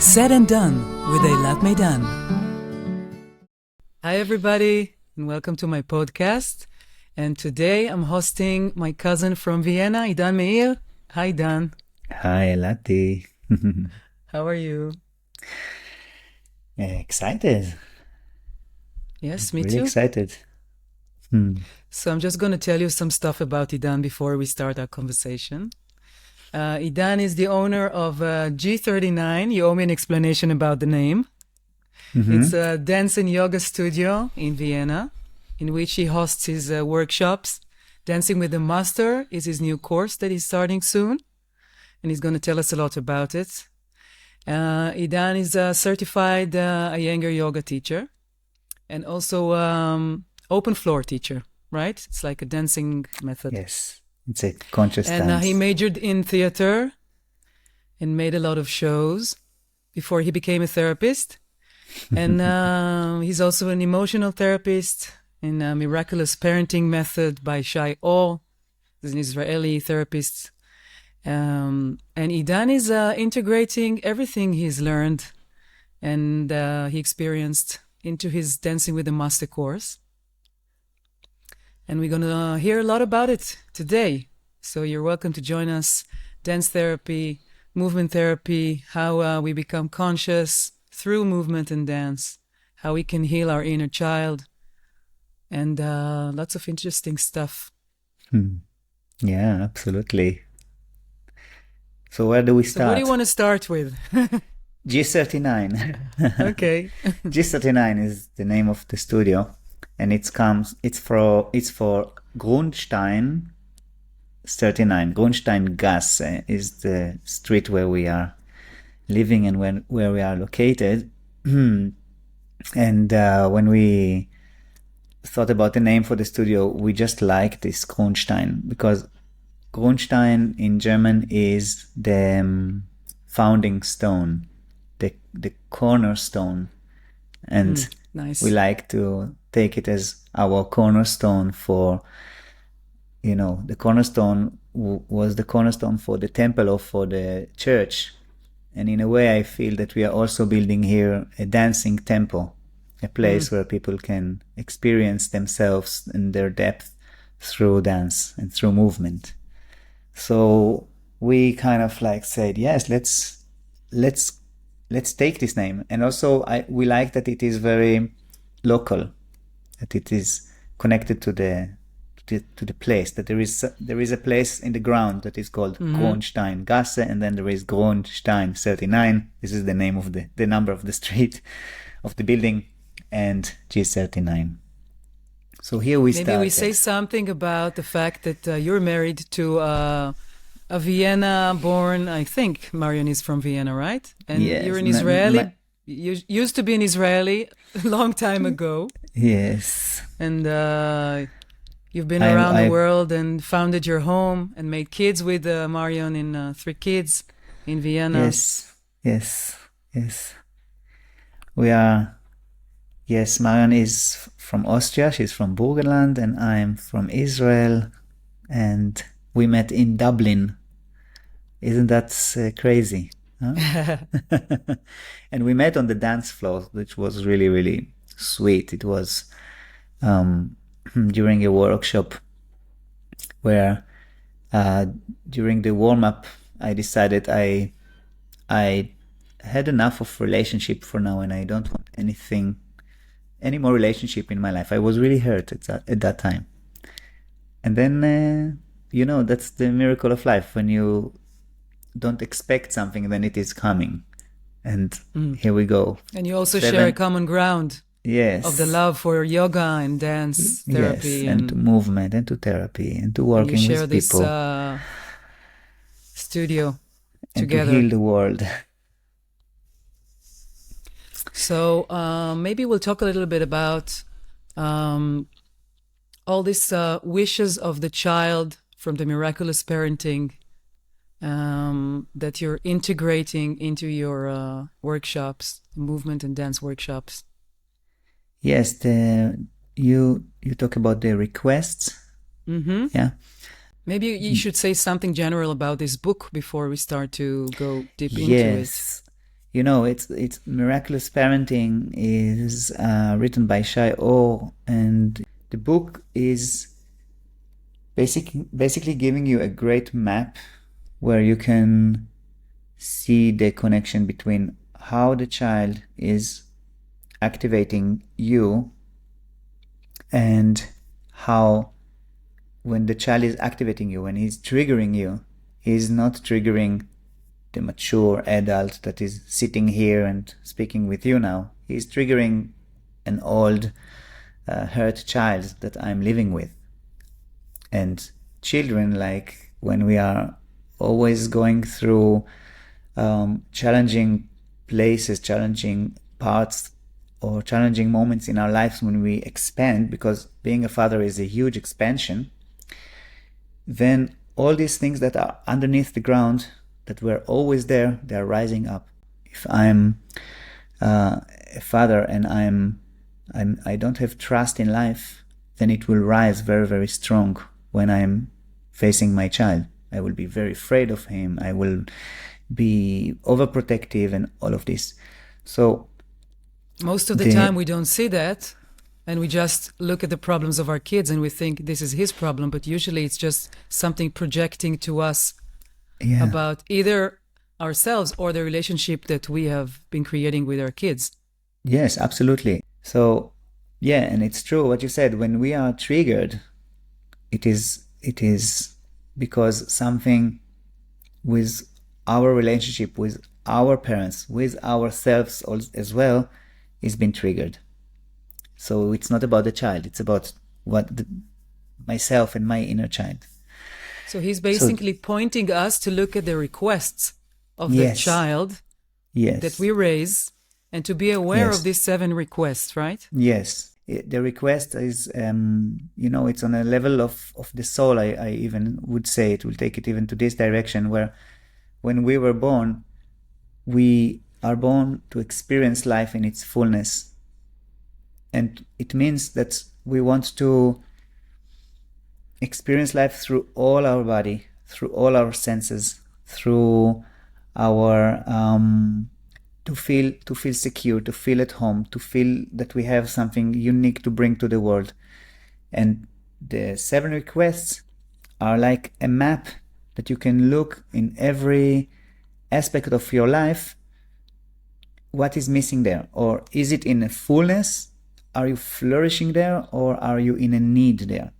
Said and Done with Eilat Meidan. Hi everybody, and welcome to my podcast. And today I'm hosting my cousin from Vienna, Idan Meir. Hi Dan. Hi, Elati. How are you? Excited. Yes, me Really too. excited. So I'm just going to tell you some stuff about Idan before we start our conversation. Idan is the owner of G39. You owe me an explanation about the name. It's a dance and yoga studio in Vienna, in which he hosts his workshops. Dancing with the Master is his new course that he's starting soon, and he's going to tell us a lot about it. Idan is a certified Iyengar yoga teacher, and also open floor teacher, right? It's like a dancing method. Yes, it's a conscious And dance. he majored in theater and made a lot of shows before he became a therapist. And he's also an emotional therapist in Miraculous Parenting method by Shai Or. He's an Israeli therapist. And Idan is integrating everything he's learned and he experienced into his Dancing with the Master course. And we're going to hear a lot about it today. So you're welcome to join us. Dance therapy, movement therapy, how we become conscious through movement and dance, how we can heal our inner child, and lots of interesting stuff. Yeah, absolutely. So where do we So start? what do you want to start with? G39. Okay. G39 is the name of the studio, and it's for Grundstein 39. Grundstein Gasse is the street where we are living and where we are located. And when we thought about the name for the studio, we just liked this Grundstein, because Grundstein in German is the founding stone, the cornerstone. And Nice. we like to take it as our cornerstone for, the cornerstone was the cornerstone for the temple or for the church. And in a way, I feel that we are also building here a dancing temple, a place where people can experience themselves and their depth through dance and through movement. So we kind of said, yes, let's take this name. And also we like that it is very local, that it is connected to the place, that there is a place in the ground that is called Grundstein Gasse, and then there is Grundstein 39. This is the name of the number of the street, of the building, and G39. So here we start. Maybe we say something about the fact that you're married to a Vienna-born, I think Marion is from Vienna, right? And yes, you're an Israeli. You used to be an Israeli a long time ago. Yes. And you've been around the world and founded your home and made kids with Marion and 3 kids in Vienna. Yes. Marion is from Austria. She's from Burgenland, and I'm from Israel. And we met in Dublin. Isn't that crazy? Huh? And we met on the dance floor, which was really, really sweet. It was during a workshop where during the warm-up I decided I had enough of relationship for now, and I don't want any more relationship in my life. I was really hurt at that time. And then that's the miracle of life. When you don't expect something, then it is coming. And here we go. And you also share a common ground. Yes. Of the love for yoga and dance therapy. Yes, and to movement and to therapy and to working with people. You share this studio together. And to heal the world. So maybe we'll talk a little bit about all these wishes of the child from the Miraculous Parenting that you're integrating into your workshops, movement and dance workshops. Yes, you talk about the requests. Mm-hmm. Yeah. Maybe you should say something general about this book before we start to go deep into it. It's Miraculous Parenting is written by Shai Or, and the book is basically giving you a great map where you can see the connection between how the child is activating you and how, when the child is activating you, when he's triggering you, he's not triggering the mature adult that is sitting here and speaking with you now. He's triggering an old hurt child that I'm living with. And children, like when we are always going through challenging places, challenging parts, or challenging moments in our lives, when we expand, because being a father is a huge expansion, then all these things that are underneath the ground, that were always there, they're rising up. If I'm a father and I don't have trust in life, then it will rise very, very strong when I'm facing my child. I will be very afraid of him. I will be overprotective and all of this. So most of the time we don't see that, and we just look at the problems of our kids and we think this is his problem, but usually it's just something projecting to us about either ourselves or the relationship that we have been creating with our kids. Yes, absolutely. So, and it's true what you said. When we are triggered, it is because something with our relationship with our parents, with ourselves as well, is being triggered. So it's not about the child, it's about myself and my inner child. So he's basically pointing us to look at the requests of the child that we raise, and to be aware of these 7 requests, right? Yes. The request is, it's on a level of the soul. I even would say it will take it even to this direction, where when we were born, we are born to experience life in its fullness. And it means that we want to experience life through all our body, through all our senses, through our to feel secure, to feel at home, to feel that we have something unique to bring to the world. And the 7 requests are like a map that you can look in every aspect of your life. What is missing there? Or is it in a fullness? Are you flourishing there, or are you in a need there?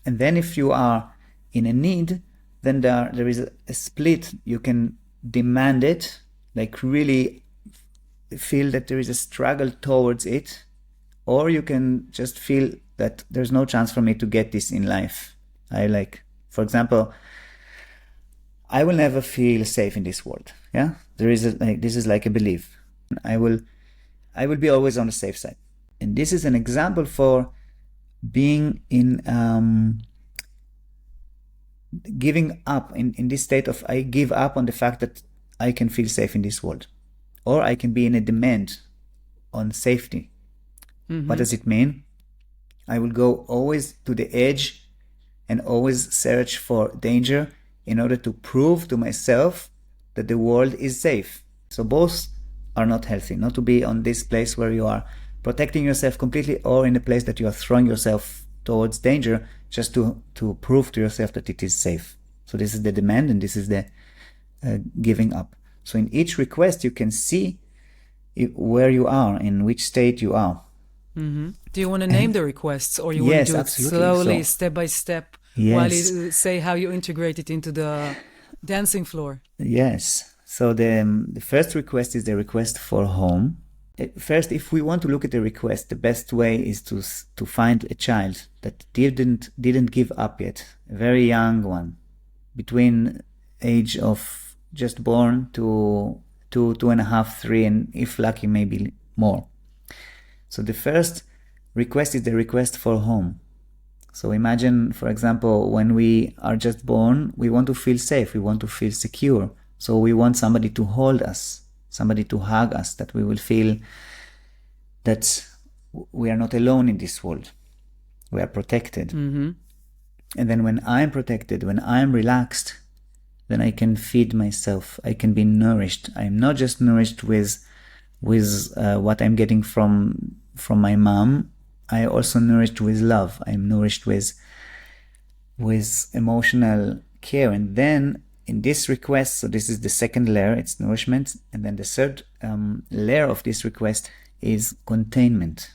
And then if you are in a need, then there is a split. You can demand it, like really feel that there is a struggle towards it, or you can just feel that there's no chance for me to get this in life. For example, I will never feel safe in this world. Yeah, this is like a belief. I will be always on the safe side. And this is an example for being in giving up, in this state of I give up on the fact that I can feel safe in this world. Or I can be in a demand on safety. Mm-hmm. What does it mean? I will go always to the edge and always search for danger in order to prove to myself that the world is safe. So both are not healthy. Not to be on this place where you are protecting yourself completely, or in a place that you are throwing yourself towards danger just to prove to yourself that it is safe. So this is the demand, and this is the giving up. So in each request you can see where you are, in which state you are. Mm-hmm. Do you want to name the requests, or you want to do it slowly, step by step, while you say how you integrate it into the dancing floor? Yes. So the first request is the request for home. First, if we want to look at the request, the best way is to find a child that didn't give up yet, a very young one, between age of just born to 2.5, 3, and if lucky, maybe more. So the first request is the request for home. So imagine, for example, when we are just born, we want to feel safe, we want to feel secure. So we want somebody to hold us, somebody to hug us, that we will feel that we are not alone in this world. We are protected. Mm-hmm. And then when I'm protected, when I'm relaxed, then I can feed myself. I can be nourished. I'm not just nourished with what I'm getting from my mom. I also nourished with love. I'm nourished with emotional care. And then in this request, so this is the second layer, it's nourishment. And then the third layer of this request is containment.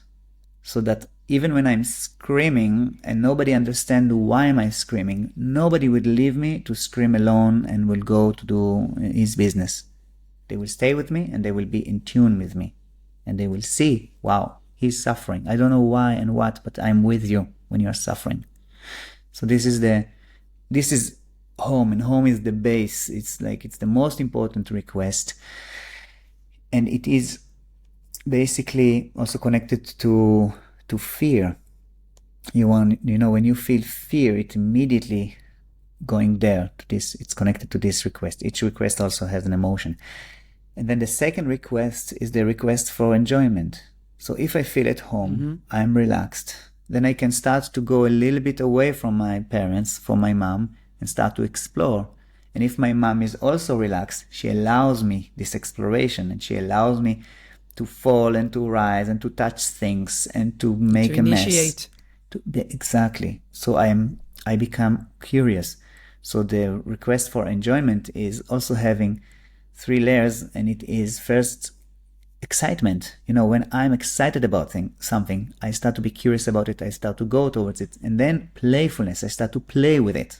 So that even when I'm screaming and nobody understands why am I screaming, nobody would leave me to scream alone and will go to do his business. They will stay with me and they will be in tune with me. And they will see, wow, he's suffering. I don't know why and what, but I'm with you when you're suffering. So this is home, and home is the base. It's the most important request. And it is basically also connected to fear. When you feel fear, it immediately going there to this. It's connected to this request. Each request also has an emotion. And then the second request is the request for enjoyment. So if I feel at home, I'm relaxed, then I can start to go a little bit away from my parents, from my mom, and start to explore. And if my mom is also relaxed, she allows me this exploration, and she allows me to fall and to rise and to touch things and to make a mess. Exactly. So I become curious. So the request for enjoyment is also having 3 layers, and it is first excitement. When I'm excited about something, I start to be curious about it. I start to go towards it. And then playfulness. I start to play with it.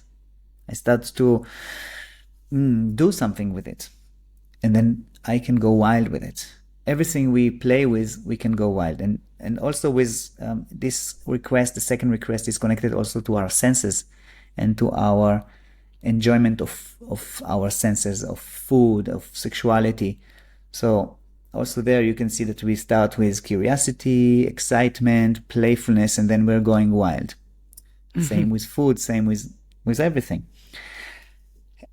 I start to do something with it. And then I can go wild with it. Everything we play with, we can go wild. And also with this request, the second request is connected also to our senses and to our enjoyment of our senses, of food, of sexuality. So also there you can see that we start with curiosity, excitement, playfulness, and then we're going wild. Same with food, same with everything.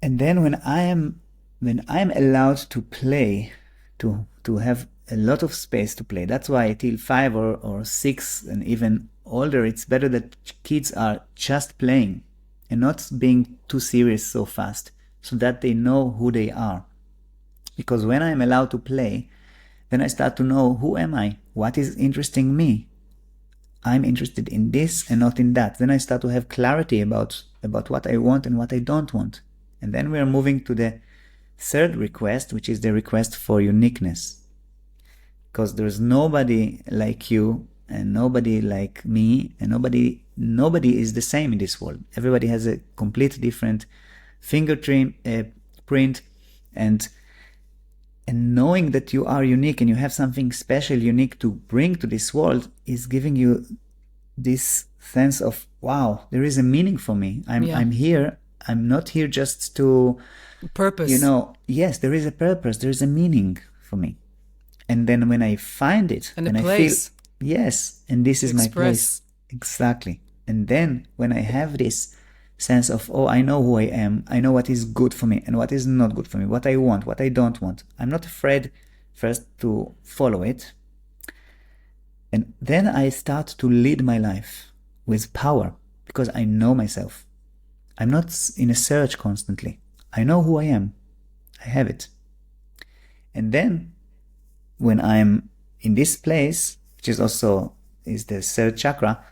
And then when I am allowed to play, to have a lot of space to play. That's why till 5 or 6 and even older, it's better that kids are just playing and not being too serious so fast, so that they know who they are. Because when I'm allowed to play, then I start to know, who am I? What is interesting me? I'm interested in this and not in that. Then I start to have clarity about what I want and what I don't want. And then we are moving to the third request, which is the request for uniqueness. Because there's nobody like you and nobody like me, and nobody is the same in this world. Everybody has a complete different fingerprint, and knowing that you are unique and you have something special, unique to bring to this world is giving you this sense of, wow, there is a meaning for me. I'm here. I'm not here just to purpose. Yes, there is a purpose. There is a meaning for me. And then when I find it, and when a place. I feel, yes, and this is my place. Exactly. And then when I have this sense of, oh, I know who I am. I know what is good for me and what is not good for me, what I want, what I don't want. I'm not afraid first to follow it. And then I start to lead my life with power because I know myself. I'm not in a search constantly. I know who I am. I have it. And then when I'm in this place, which is the third chakra,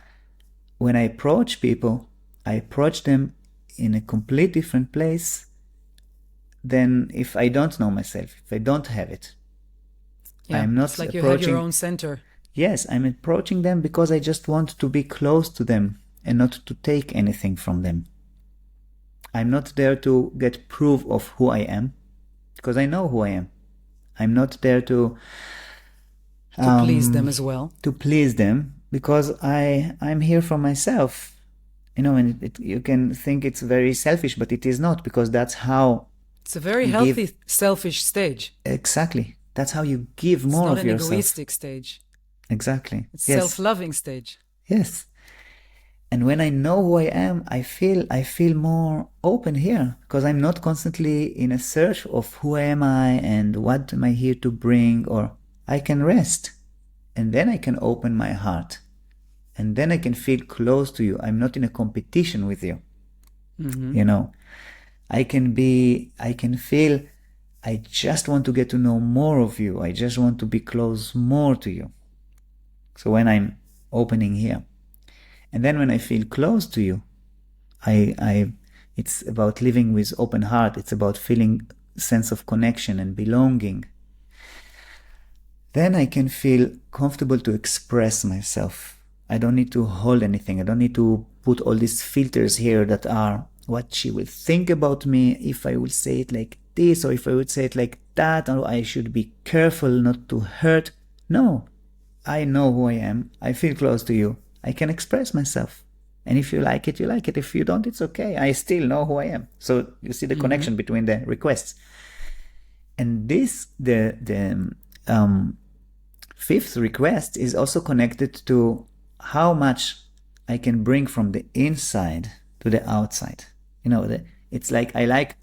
when I approach people, I approach them in a complete different place than if I don't know myself, if I don't have it. I'm not it's like you have your own center. Yes, I'm approaching them because I just want to be close to them and not to take anything from them. I'm not there to get proof of who I am because I know who I am. I'm not there to please them as well. To please them because I'm here for myself. And you can think it's very selfish, but it is not, because that's how... It's a very healthy, selfish stage. Exactly. That's how you give more of yourself. It's not an egoistic stage. Exactly. It's self-loving stage. Yes. And when I know who I am, I feel more open here because I'm not constantly in a search of who am I and what am I here to bring, or I can rest and then I can open my heart and then I can feel close to you. I'm not in a competition with you. I can feel, I just want to get to know more of you. I just want to be close more to you. So when I'm opening here, and then when I feel close to you, it's about living with open heart. It's about feeling sense of connection and belonging. Then I can feel comfortable to express myself. I don't need to hold anything. I don't need to put all these filters here that are what she will think about me if I will say it like this, or if I would say it like that, or I should be careful not to hurt. No, I know who I am. I feel close to you. I can express myself. And if you like it, you like it. If you don't, it's okay. I still know who I am. So you see the connection between the requests. And this, the fifth request is also connected to how much I can bring from the inside to the outside. It's like,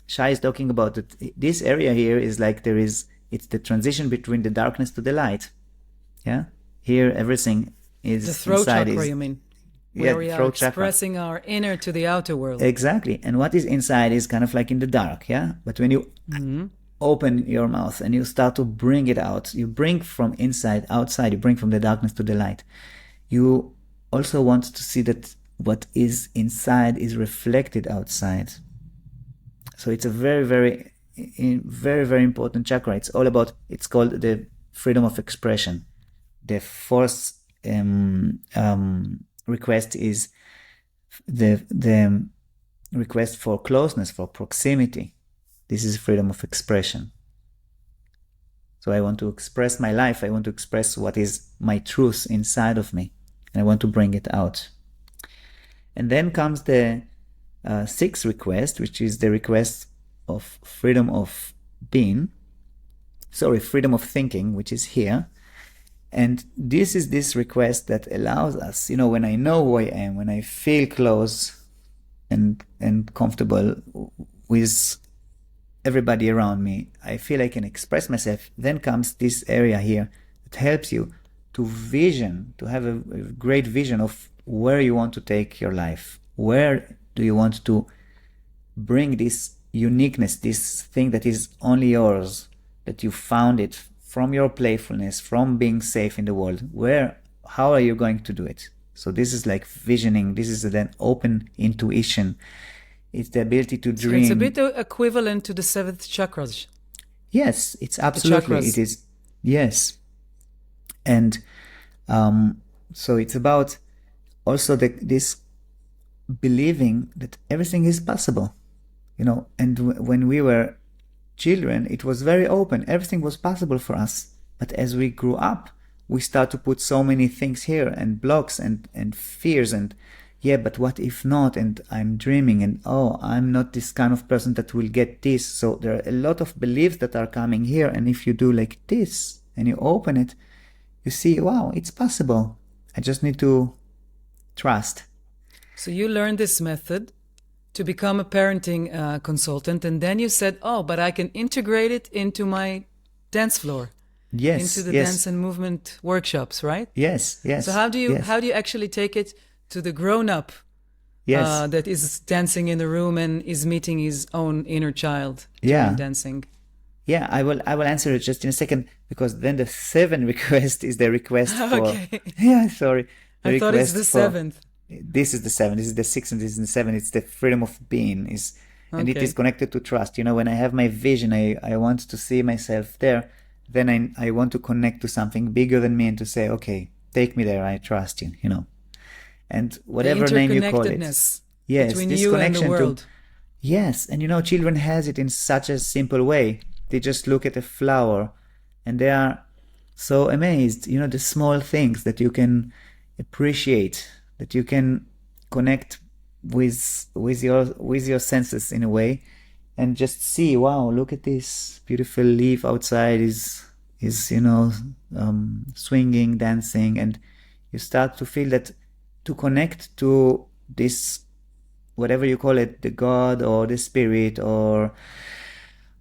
Shai is talking about that this area here is like it's the transition between the darkness to the light. Yeah? Here everything is the throat inside chakra, is, you mean? Where we are expressing our inner to the outer world. Exactly. And what is inside is kind of like in the dark, yeah? But when you open your mouth and you start to bring it out, you bring from inside outside, you bring from the darkness to the light. You also want to see that what is inside is reflected outside. So it's a very, very, very, very important chakra. It's all about, it's called the freedom of expression. The fourth request is the request for closeness, for proximity. This is freedom of expression. So I want to express my life. I want to express what is my truth inside of me. And I want to bring it out. And then comes the sixth request, which is the request of freedom of being. Freedom of thinking, which is here. And this is this request that allows us, when I know who I am, when I feel close and comfortable with everybody around me, I feel I can express myself. Then comes this area here that helps you to have a great vision of where you want to take your life. Where do you want to bring this uniqueness, this thing that is only yours, that you found it from your playfulness, from being safe in the world? How are you going to do it? So this is like visioning. This is then open intuition. It's the ability to dream. So it's a bit equivalent to the seventh chakras. Yes, it's absolutely. It is. Yes. And so it's about also this believing that everything is possible. And when we were children, it was very open. Everything was possible for us. But as we grew up, we start to put so many things here and blocks and fears and but what if not? And I'm dreaming and I'm not this kind of person that will get this. So there are a lot of beliefs that are coming here. And if you do like this and you open it, you see, wow, it's possible. I just need to trust. So you learned this method to become a parenting consultant, and then you said, but I can integrate it into my dance floor. Yes. Into the dance and movement workshops, right? Yes. So how do you actually take it to the grown-up that is dancing in the room and is meeting his own inner child during dancing? Yeah, I will answer it just in a second, because then the seventh request is the request for... Okay. Yeah, sorry. I thought it's the seventh. This is the seventh. This is the sixth, and this is the seventh. It's the freedom of being. And it is connected to trust. When I have my vision, I want to see myself there. Then I want to connect to something bigger than me and to say, okay, take me there. I trust you, And whatever name you call it. Yes, between this you connection and the world. Yes, and children has it in such a simple way. They just look at a flower and they are so amazed, the small things that you can appreciate, that you can connect with your senses in a way, and just see, wow, look at this beautiful leaf outside is swinging, dancing, and you start to feel that, to connect to this, whatever you call it, the God or the spirit or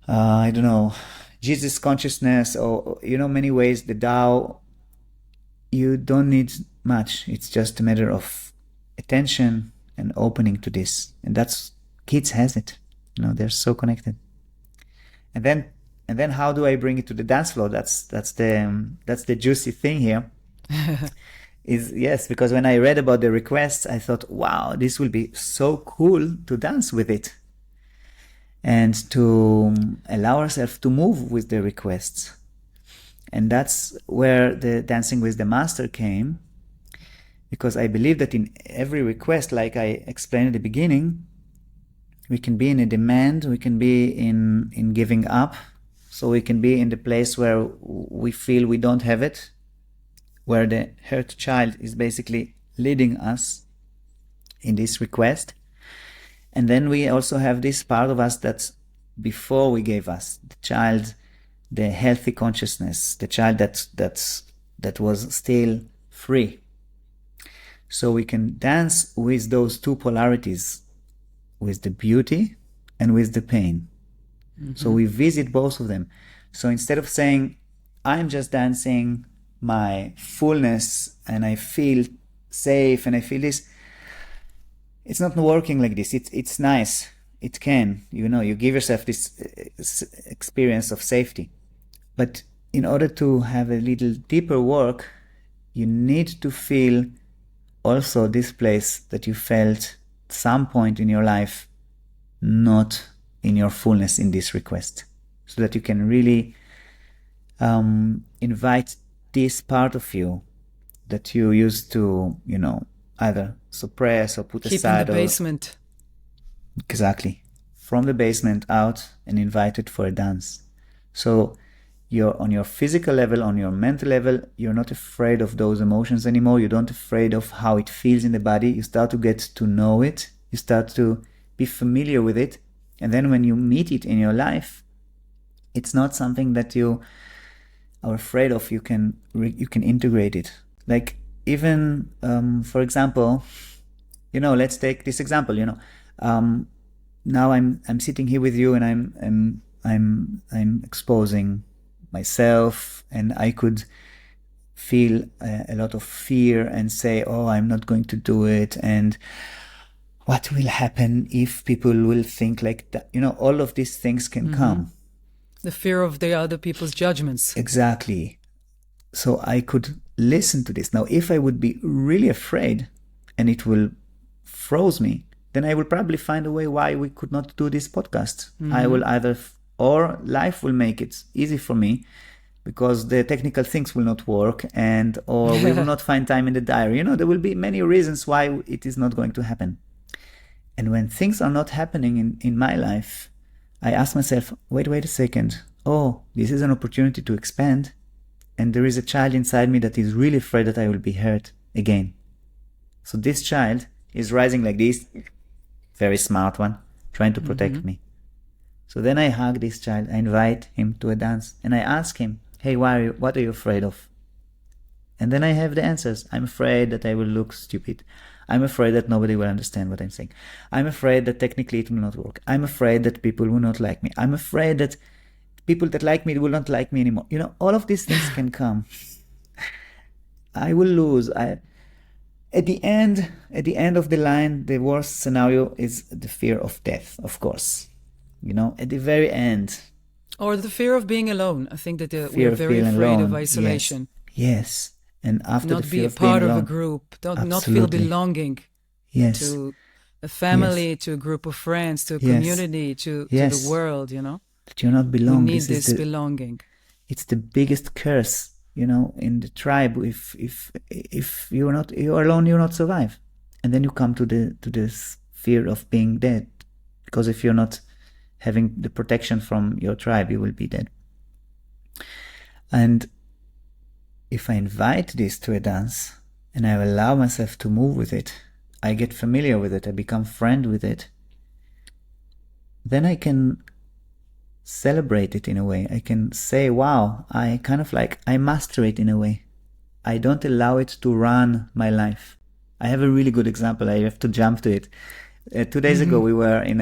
I don't know, Jesus consciousness, or many ways, the Tao. You don't need much. It's just a matter of attention and opening to this, and that's kids has it. They're so connected. And then how do I bring it to the dance floor? That's the juicy thing here. Is yes, because when I read about the requests, I thought, wow, this will be so cool to dance with it and to allow ourselves to move with the requests. And that's where the dancing with the master came, because I believe that in every request, like I explained at the beginning, we can be in a demand, we can be in giving up, so we can be in the place where we feel we don't have it, where the hurt child is basically leading us in this request. And then we also have this part of us that's before we gave us, the child, the healthy consciousness, the child that was still free. So we can dance with those two polarities, with the beauty and with the pain. Mm-hmm. So we visit both of them. So instead of saying, I'm just dancing my fullness and I feel safe and I feel this, it's not working like this. It's nice. It can, you give yourself this experience of safety. But in order to have a little deeper work, you need to feel also this place that you felt some point in your life not in your fullness in this request, so that you can really invite this part of you that you used to, either suppress or put keep aside. Keep in the basement. Exactly. From the basement out and invite it for a dance. So you're on your physical level, on your mental level, you're not afraid of those emotions anymore. You're not afraid of how it feels in the body. You start to get to know it. You start to be familiar with it. And then when you meet it in your life, it's not something that you are afraid of. You can integrate it. Like even, for example, let's take this example, now I'm sitting here with you and I'm exposing myself, and I could feel a lot of fear and say, oh, I'm not going to do it, and what will happen if people will think like that? All of these things can come. The fear of the other people's judgments. Exactly. So I could listen to this. Now, if I would be really afraid and it will froze me, then I will probably find a way why we could not do this podcast. I will either, or life will make it easy for me because the technical things will not work, or we will not find time in the diary. There will be many reasons why it is not going to happen. And when things are not happening in my life, I ask myself, wait a second. Oh, this is an opportunity to expand. And there is a child inside me that is really afraid that I will be hurt again. So this child is rising like this, very smart one, trying to protect me. So then I hug this child, I invite him to a dance, and I ask him, hey, what are you afraid of? And then I have the answers. I'm afraid that I will look stupid. I'm afraid that nobody will understand what I'm saying. I'm afraid that technically it will not work. I'm afraid that people will not like me. I'm afraid that people that like me will not like me anymore. All of these things can come. I will lose. At the end of the line, the worst scenario is the fear of death, of course. At the very end. Or the fear of being alone. I think that we're very afraid of isolation. Yes. And after not the fear be of a part being of alone, a group, absolutely. Not feel belonging to a family, yes. to a group of friends, to a community, to the world, That you're not belong. We need this belonging. It's the biggest curse, in the tribe. If you're alone, you'll not survive. And then you come to this fear of being dead, because if you're not having the protection from your tribe, you will be dead. And if I invite this to a dance and I allow myself to move with it, I get familiar with it, I become friend with it, then I can celebrate it in a way. I can say, wow, I master it in a way. I don't allow it to run my life. I have a really good example. I have to jump to it. 2 days ago, we were in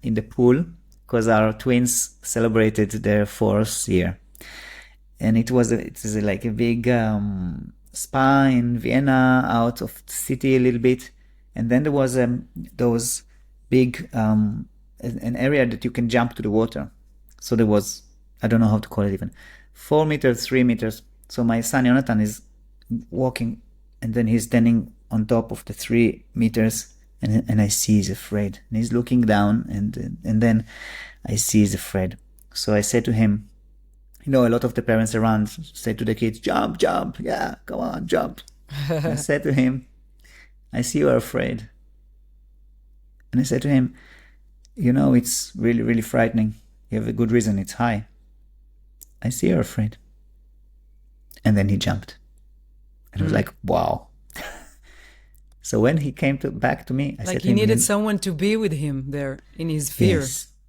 the pool because our twins celebrated their 4th year. And it is like a big spa in Vienna, out of the city a little bit. And then there was those big an area that you can jump to the water. So there was, I don't know how to call it even, 4 meters, 3 meters. So my son Jonathan is walking, and then he's standing on top of the 3 meters, and I see he's afraid. And he's looking down, and then I see he's afraid. So I said to him, a lot of the parents around say to the kids, jump, jump, yeah, come on, jump. I said to him, I see you are afraid. And I said to him, it's really, really frightening. You have a good reason, it's high. I see you're afraid. And then he jumped. And I was like, wow. So when he came back to me, I said to him, he needed someone to be with him there in his fear.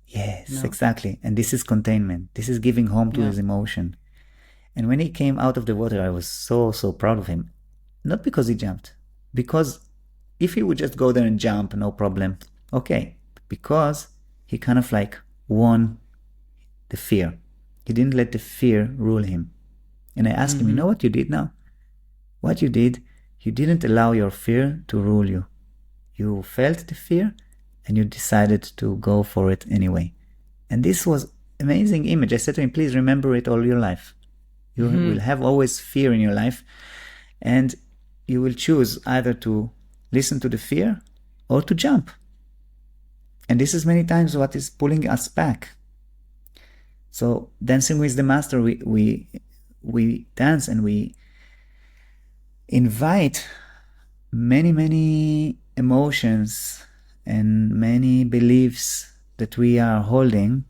Yes, exactly. And this is containment. This is giving home to his emotion. And when he came out of the water, I was so, so proud of him. Not because he jumped. Because if he would just go there and jump, no problem. Okay. Because he kind of like won the fear. He didn't let the fear rule him. And I asked him, you know what you did now? What you did, you didn't allow your fear to rule you. You felt the fear and you decided to go for it anyway. And this was amazing image. I said to him, please remember it all your life. You will have always fear in your life, and you will choose either to listen to the fear or to jump. And this is many times what is pulling us back. So dancing with the master, we dance and we invite many, many emotions and many beliefs that we are holding,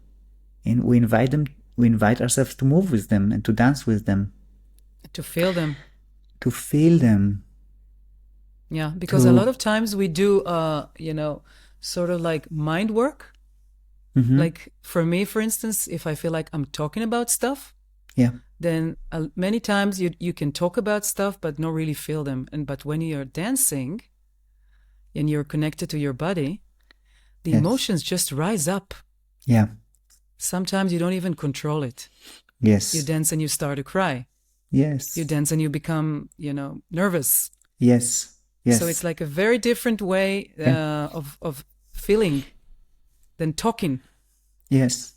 and we invite ourselves to move with them and to dance with them. To feel them. To feel them. Yeah, because a lot of times we do, sort of like mind work. Like for me, for instance, if I feel like I'm talking about stuff, then many times you can talk about stuff but not really feel them. But when you're dancing and you're connected to your body, the emotions just rise up. Yeah. Sometimes you don't even control it. Yes. You dance and you start to cry. Yes. You dance and you become, nervous. Yes. Yes. So it's like a very different way of feeling than talking. Yes.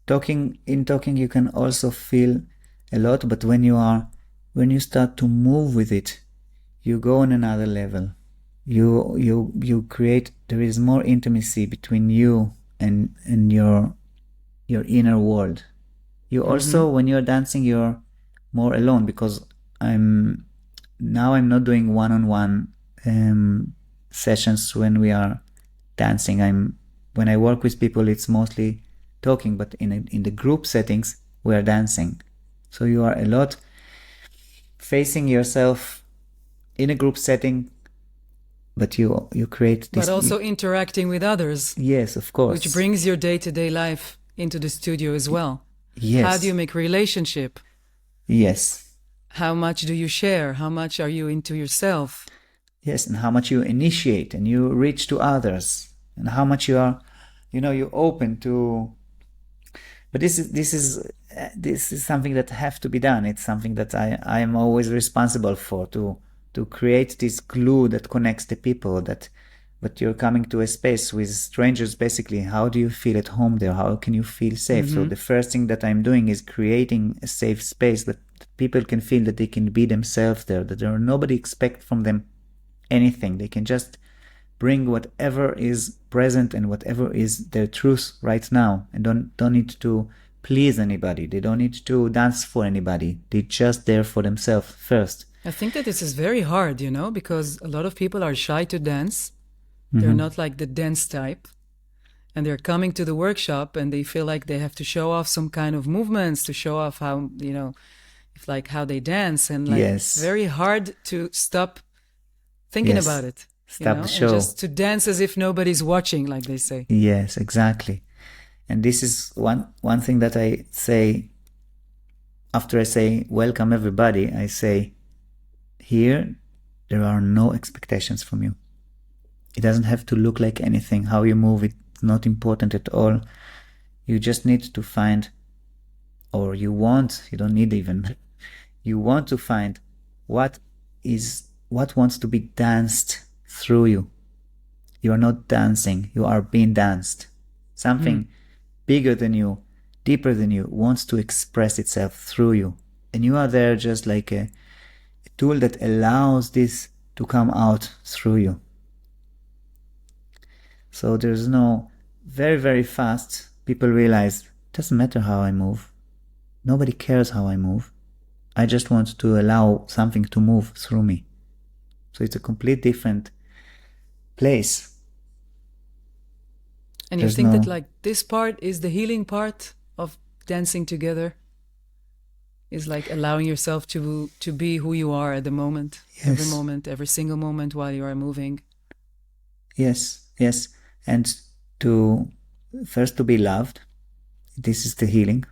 In talking you can also feel a lot, but when you start to move with it, you go on another level. You create, there is more intimacy between you and your inner world. You also, when you're dancing, you're more alone, because I'm not doing one-on-one sessions when we are dancing. When I work with people, it's mostly talking, but in the group settings, we are dancing. So you are a lot facing yourself in a group setting, but you create this. But also interacting with others. Yes, of course. Which brings your day-to-day life into the studio as well. Yes. How do you make relationship? Yes. How much do you share? How much are you into yourself? Yes, and how much you initiate and you reach to others, and how much you are, you open to. But this is something that have to be done. It's something that I am always responsible for, to create this glue that connects the people. But you're coming to a space with strangers, basically. How do you feel at home there? How can you feel safe? So the first thing that I'm doing is creating a safe space that people can feel that they can be themselves there, that nobody expect from them anything. They can just bring whatever is present and whatever is their truth right now, and don't need to please anybody. They don't need to dance for anybody. They're just there for themselves first. I think that this is very hard, because a lot of people are shy to dance. They're not like the dance type, and they're coming to the workshop and they feel like they have to show off some kind of movements, to show off how, how they dance, and it's very hard to stop thinking about it. Stop the show. And just to dance as if nobody's watching, like they say. Yes, exactly. And this is one thing that I say after I say, welcome everybody, I say, here, there are no expectations from you. It doesn't have to look like anything. How you move, it's not important at all. You just need to find, or you don't need even, you want to find what wants to be danced through you. You are not dancing, you are being danced. Something bigger than you, deeper than you, wants to express itself through you. And you are there just like a tool that allows this to come out through you. So there's no, very, very fast, people realize, it doesn't matter how I move. Nobody cares how I move. I just want to allow something to move through me. So it's a complete different place. And you think that like this part is the healing part of dancing together? Is like allowing yourself to be who you are at the moment, Yes. every moment, every single moment while you are moving. Yes, yes. And to first to be loved. This is the healing,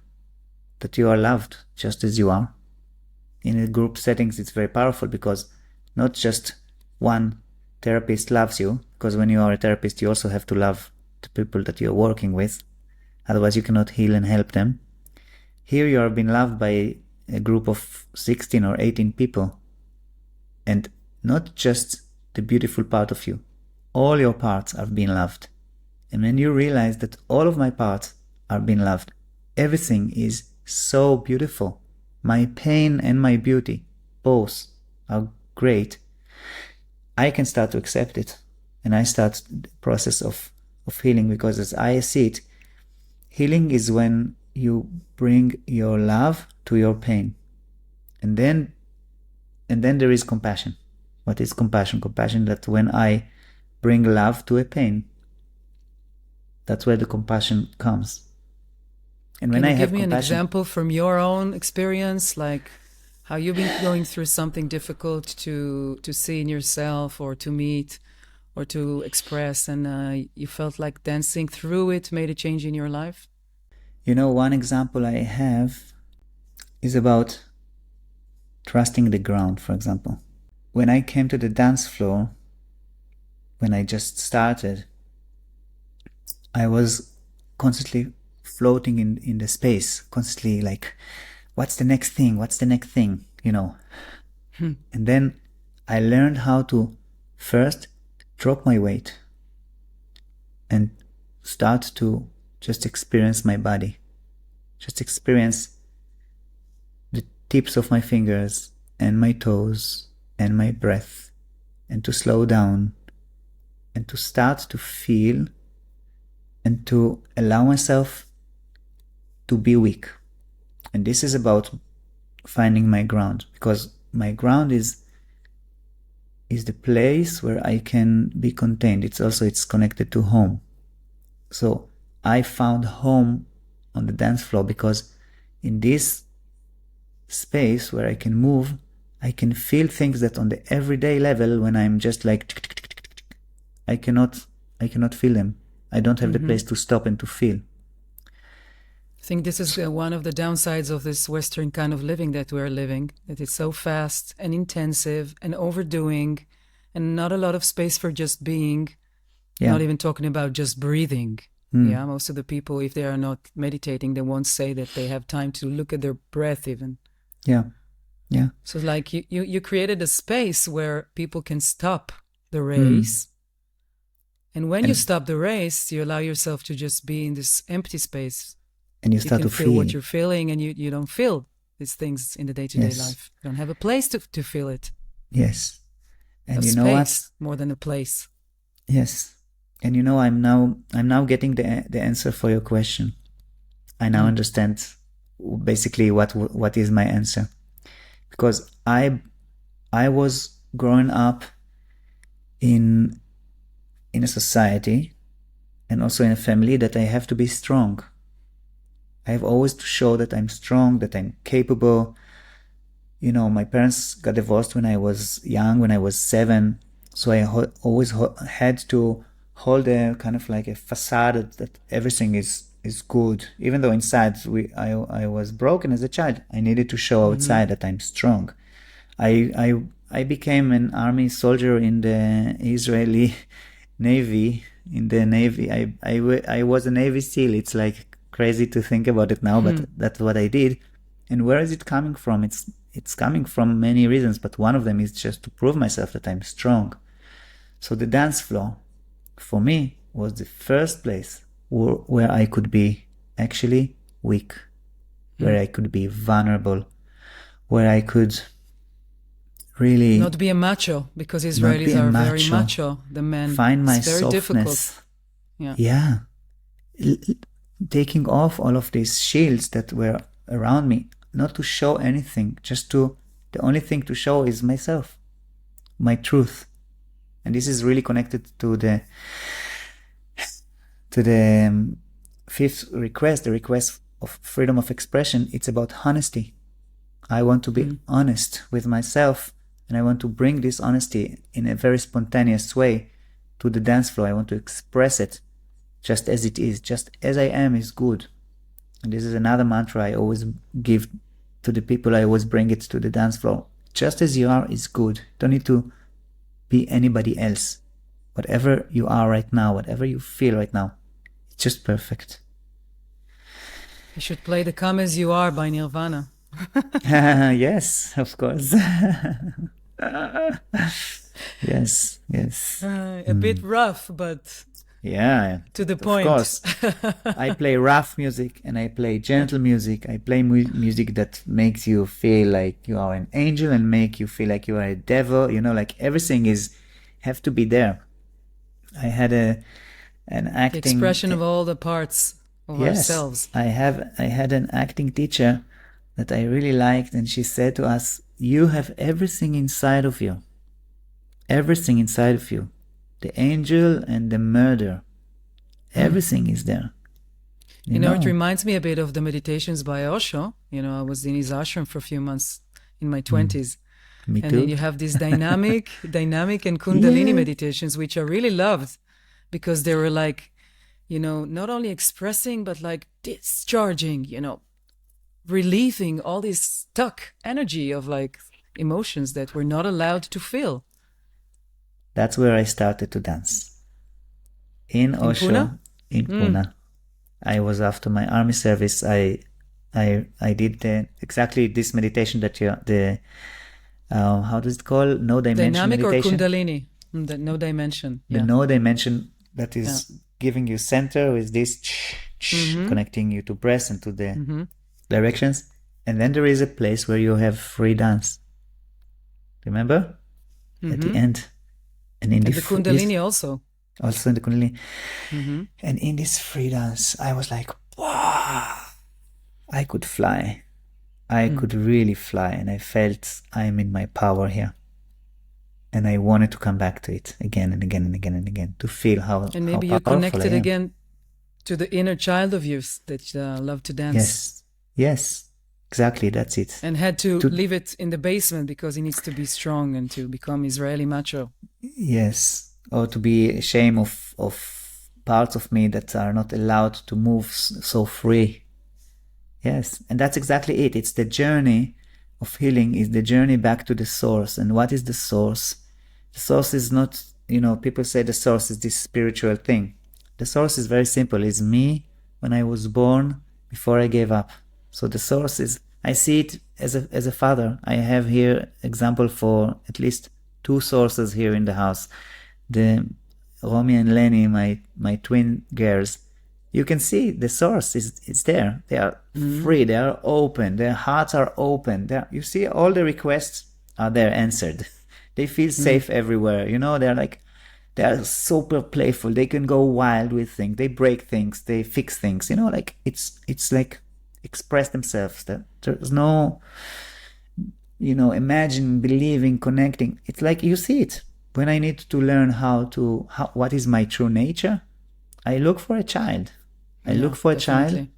that you are loved just as you are. In a group settings, it's very powerful because not just one therapist loves you, because when you are a therapist, you also have to love the people that you're working with. Otherwise, you cannot heal and help them. Here you are being loved by a group of 16 or 18 people. And not just the beautiful part of you. All your parts are being loved. And when you realize that all of my parts are being loved, everything is so beautiful. My pain and my beauty, both are great. I can start to accept it. And I start the process of healing, because as I see it, healing is when you bring your love to your pain. And then there is compassion. What is compassion? Compassion that when I bring love to a pain, that's where the compassion comes. And when Can I you have give me an compassion, example from your own experience, like how you've been going through something difficult to see in yourself or to meet or to express, and you felt like dancing through it made a change in your life? one example I have is about trusting the ground, for example. When I came to the dance floor, when I just started, I was constantly floating in the space, constantly like, what's the next thing? What's the next thing? And then I learned how to first drop my weight and start to just experience my body. Just experience the tips of my fingers and my toes and my breath, and to slow down and to start to feel and to allow myself to be weak. And this is about finding my ground, because my ground is the place where I can be contained. It's connected to home. So I found home on the dance floor, because in this space where I can move, I can feel things that on the everyday level, when I'm just like, I cannot feel them. I don't have the place to stop and to feel. I think this is one of the downsides of this Western kind of living that we're living, that it's so fast and intensive and overdoing, and not a lot of space for just being, not even talking about just breathing. Yeah, most of the people, if they are not meditating, they won't say that they have time to look at their breath even. Yeah. So like you created a space where people can stop the race. And when you stop the race, you allow yourself to just be in this empty space. And you start to feel what you're feeling, and you don't feel these things in the day-to-day life. You don't have a place to feel it. Yes. And a you know what? Space more than a place. Yes. And I'm now getting the answer for your question. I now understand basically what is my answer. Because I was growing up in a society and also in a family that I have to be strong. I have always to show that I'm strong, that I'm capable. My parents got divorced when I was young, when I was 7. So I always had to hold a kind of like a facade that everything is good. Even though inside I was broken as a child, I needed to show outside that I'm strong. I became an army soldier in the Israeli Navy. In the Navy, I was a Navy SEAL. It's like crazy to think about it now, but that's what I did. And where is it coming from? It's coming from many reasons, but one of them is just to prove myself that I'm strong. So the dance floor, for me, was the first place where I could be actually weak, where I could be vulnerable, where I could really not be a macho, because Israelis are very macho. The men find my it's very softness. difficult. Yeah. Taking off all of these shields that were around me, not to show anything, the only thing to show is myself, my truth. And this is really connected to the fifth request, the request of freedom of expression. It's about honesty. I want to be honest with myself, and I want to bring this honesty in a very spontaneous way to the dance floor. I want to express it just as it is, just as I am is good. And this is another mantra I always give to the people. I always bring it to the dance floor. Just as you are is good. Don't need to be anybody else. Whatever you are right now, whatever you feel right now, it's just perfect. You should play the Come As You Are by Nirvana. Yes, of course. Yes. A bit rough, but yeah, to the point. Of course. I play rough music and I play gentle music. I play music that makes you feel like you are an angel and make you feel like you are a devil. Like everything have to be there. I had an acting... The expression of all the parts of ourselves. I had an acting teacher that I really liked, and she said to us, you have everything inside of you. Everything inside of you. The angel and the murder. Everything is there. You know, it reminds me a bit of the meditations by Osho. I was in his ashram for a few months in my 20s. Me too. And then you have these dynamic and Kundalini meditations, which I really loved because they were like, not only expressing, but like discharging, relieving all this stuck energy of like emotions that we're not allowed to feel. That's where I started to dance. In Osho, Pune? In Pune. I was after my army service. I did exactly this meditation that how does it call? No dimension Dynamic meditation. Or Kundalini? The no dimension. The no dimension that is giving you center with this connecting you to breath and to the directions. And then there is a place where you have free dance. Remember? At the end. And in the Kundalini also. Also in the Kundalini. And in this free dance, I was like, wow, I could fly. I could really fly. And I felt I'm in my power here. And I wanted to come back to it again and again and again and again to feel how And maybe how you connected I am. again to the inner child of yours that loved to dance. Yes, exactly. That's it. And had to leave it in the basement because he needs to be strong and to become Israeli macho. Yes, or to be ashamed of parts of me that are not allowed to move so free. Yes, and that's exactly it. It's the journey of healing, is the journey back to the source. And what is the source? The source is not, people say the source is this spiritual thing. The source is very simple. It's me when I was born, before I gave up. So the source is, I see it as a father. I have here example for at least 2 sources here in the house. The Romy and Lenny, my twin girls. You can see the source is there. They are free. They are open. Their hearts are open. You see all the requests are there answered. They feel safe everywhere. They are super playful. They can go wild with things. They break things. They fix things. It's like express themselves. That there's no, imagine, believing, connecting. It's like you see it. When I need to learn what is my true nature, I look for a child. I look for definitely.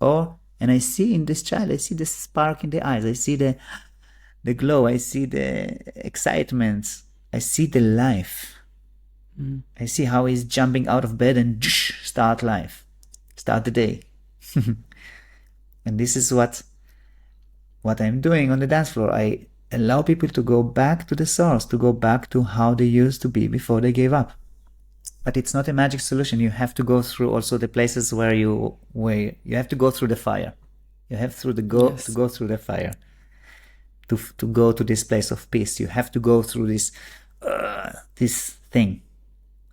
a child, and I see in this child, I see the spark in the eyes. I see the glow. I see the excitement. I see the life. I see how he's jumping out of bed and start the day. And this is what I'm doing on the dance floor. I allow people to go back to the source, to go back to how they used to be before they gave up. But it's not a magic solution. You have to go through also the places where you have to go through the fire. You have to go through the fire to go to this place of peace. You have to go through this thing.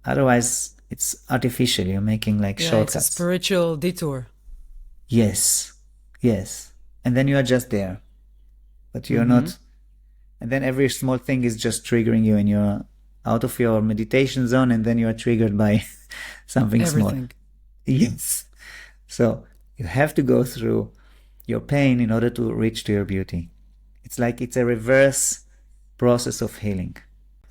Otherwise, it's artificial. You're making like Yeah, shortcuts. it's a spiritual detour. Yes, yes. And then you are just there, but you're not. And then every small thing is just triggering you, and you're out of your meditation zone, and then you are triggered by something small. Everything. Yes. So you have to go through your pain in order to reach to your beauty. It's like it's a reverse process of healing.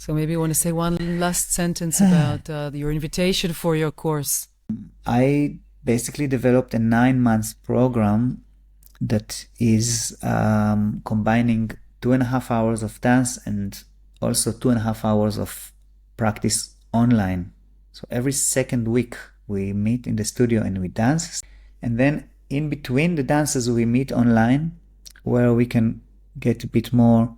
So maybe you want to say one last sentence about your invitation for your course. I basically developed a 9-month program that is combining 2.5 hours of dance and also 2.5 hours of practice online. So every second week we meet in the studio and we dance. And then in between the dances we meet online, where we can get a bit more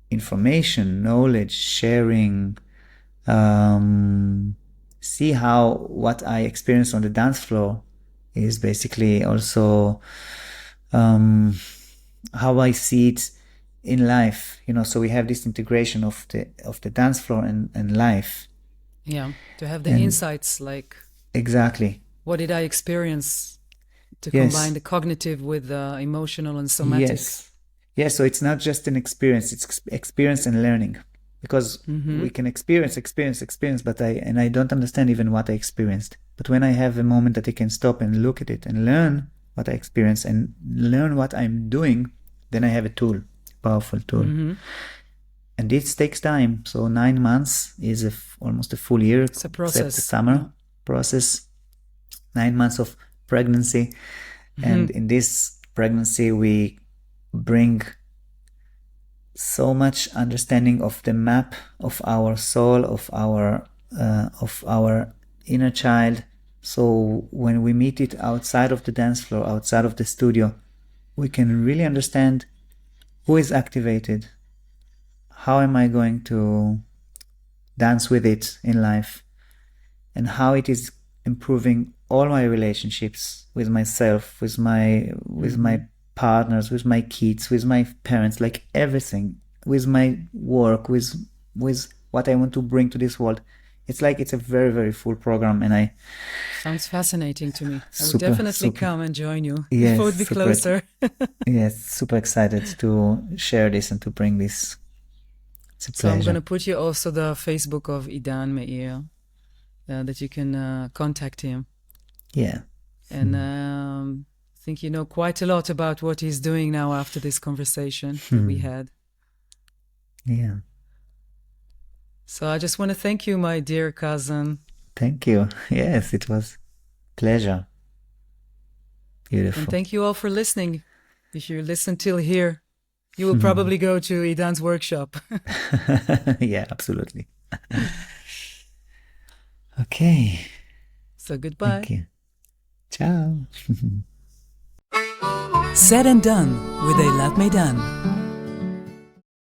information, knowledge, sharing, see how what I experience on the dance floor is basically also how I see it in life, so we have this integration of the dance floor and life. Yeah, to have the insights, like exactly, what did I experience, to yes. combine the cognitive with the emotional and somatic. Yes, so it's not just an experience, it's experience and learning, because we can experience, but I don't understand even what I experienced. But when I have a moment that I can stop and look at it and learn what I experienced and learn what I'm doing, then I have a tool, powerful tool. And this takes time. So 9 months is almost a full year. It's a process. Except the summer process. 9 months of pregnancy. And in this pregnancy, we bring so much understanding of the map of our soul, of our inner child. So when we meet it outside of the dance floor, outside of the studio, we can really understand who is activated, how am I going to dance with it in life, and how it is improving all my relationships with myself, with my partners, with my kids, with my parents, like everything, with my work, with what I want to bring to this world. It's like it's a very, very full program, and sounds fascinating to me. I would definitely come and join you. Yes, if it would be closer. Yes, super excited to share this and to bring this. It's a pleasure. So I'm going to put you also the Facebook of Idan Meir, that you can contact him. Yeah. And I think you know quite a lot about what he's doing now after this conversation that we had. Yeah. So I just want to thank you, my dear cousin. Thank you. Yes, it was pleasure. Beautiful. And thank you all for listening. If you listen till here, you will probably go to Idan's workshop. Yeah, absolutely. Okay. So goodbye. Thank you. Ciao. Said and Done with Eilat Meidan.